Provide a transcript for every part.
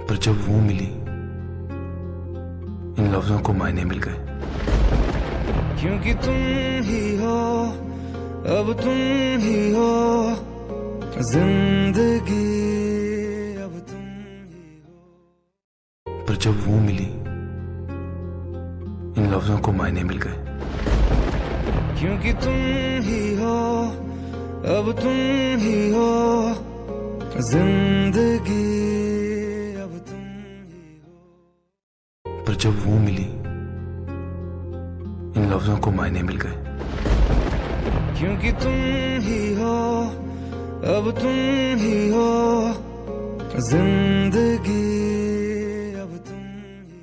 پر جب وہ ملی ان لفظوں کو معنی مل گئے. کیونکہ تم ہی ہو، اب تم ہی ہو زندگی، اب تم ہی ہو. پر جب وہ ملی ان لفظوں کو معنی مل گئے. کیونکہ تم ہی ہو، اب تم ہی ہو زندگی، اب تم ہی ہو. پر جب وہ ملی ان لفظوں کو معنی مل گئے. کیونکہ تم ہی ہو، اب تم ہی ہو زندگی، اب تم ہی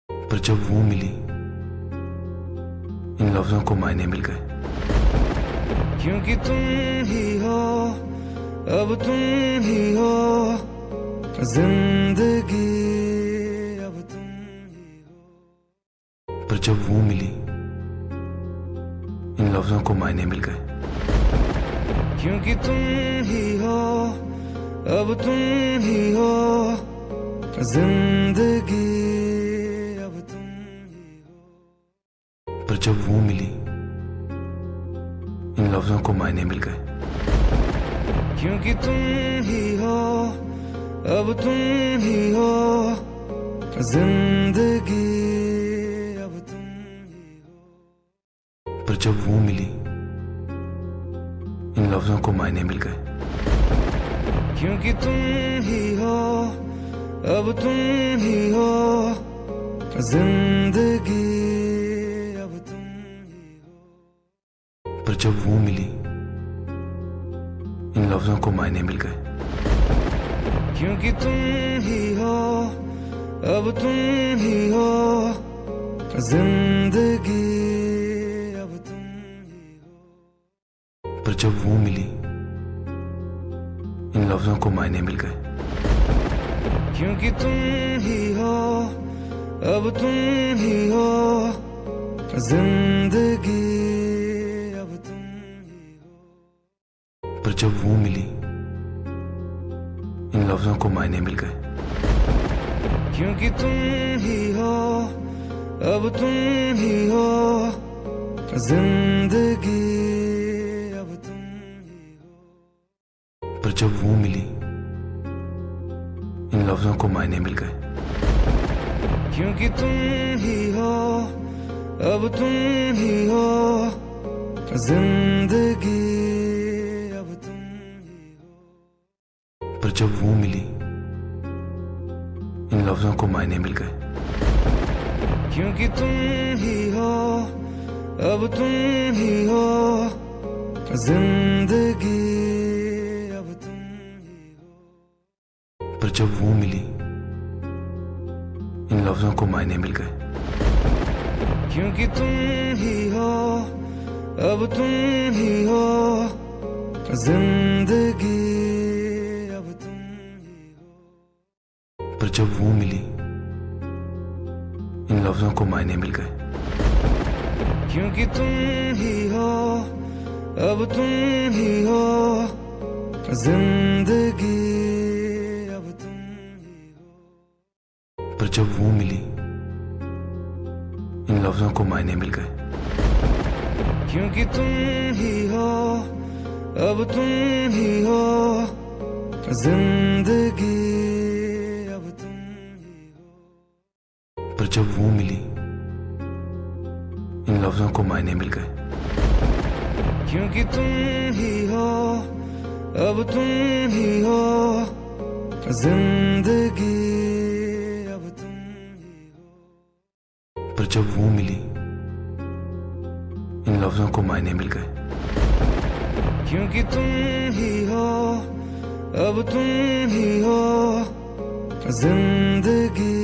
ہو. پر جب وہ ملی ان لفظوں کو معنی مل گئے. کیونکہ تم ہی ہو، اب تم ہی ہو زندگی، اب تم ہی ہو. پر جب وہ ملی ان لفظوں کو معنی مل گئے. کیونکہ تم ہی ہو، اب تم ہی ہو زندگی، اب تم ہی ہو. پر جب وہ ملی ان لفظوں کو معنی مل گئے. کیونکہ تم ہی ہو، اب تم ہی ہو زندگی، اب تم ہی ہو. پر جب وہ ملی ان لفظوں کو معنی مل گئے. کیونکہ تم ہی ہو، اب تم ہی ہو زندگی، اب تم ہی ہو. پر جب وہ ملی ان لفظوں کو معنی مل گئے. کیونکہ تم ہی ہو، اب تم ہی ہو زندگی، اب تم ہی ہو. پر جب وہ ملی ان لفظوں کو معنی مل گئے. کیونکہ تم ہی ہو، اب تم ہی ہو زندگی، اب تم ہی ہو. پر جب وہ ملی ان لفظوں کو معنی مل گئے. کیونکہ تم ہی ہو، اب تم ہی ہو زندگی، اب تم ہی ہو. پر جب وہ ملی ان لفظوں کو معنی مل گئے. کیونکہ تم ہی ہو، اب تم ہی ہو زندگی، اب تم ہی ہو. پر جب وہ ملی ان لفظوں کو معنی مل گئے. کیونکہ تم ہی ہو، اب تم ہی ہو زندگی، اب تم ہی ہو. پر جب وہ ملی ان لفظوں کو معنی مل گئے. کیونکہ تم ہی ہو، اب تم ہی ہو زندگی، اب تم ہی ہو. پر جب وہ ملی ان لفظوں کو معنی مل گئے. کیونکہ تم ہی ہو، اب تم ہی ہو زندگی، اب تم ہی ہو. پر جب وہ ملی ان لفظوں کو معنی مل گئے. کیونکہ تم ہی ہو، اب تم ہی ہو زندگی، اب تم ہی ہو. پر جب وہ ملی ان لفظوں کو معنی مل گئے. کیونکہ تم ہی ہو، اب تم ہی ہو زندگی، اب تم ہی ہو. پر جب وہ ملی ان لفظوں کو معنی مل گئے. کیونکہ تم ہی ہو، اب تم ہی ہو زندگی،